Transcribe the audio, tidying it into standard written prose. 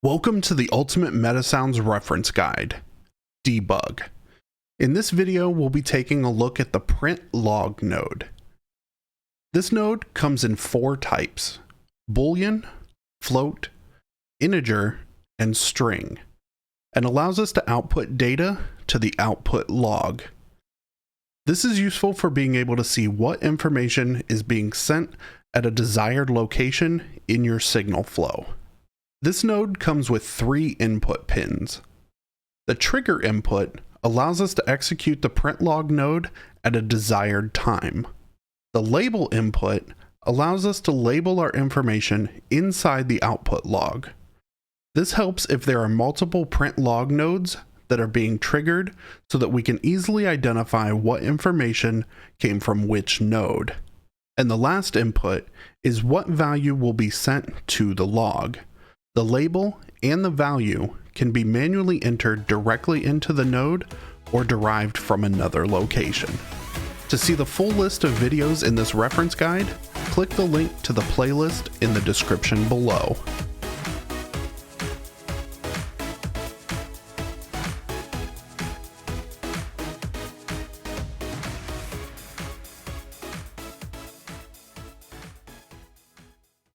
Welcome to the Ultimate MetaSounds Reference Guide, Debug. In this video, we'll be taking a look at the print log node. This node comes in four types: Boolean, float, integer, and string, and allows us to output data to the output log. This is useful for being able to see what information is being sent at a desired location in your signal flow. This node comes with three input pins. The trigger input allows us to execute the print log node at a desired time. The label input allows us to label our information inside the output log. This helps if there are multiple print log nodes that are being triggered so that we can easily identify what information came from which node. And the last input is what value will be sent to the log. The label and the value can be manually entered directly into the node or derived from another location. To see the full list of videos in this reference guide, click the link to the playlist in the description below.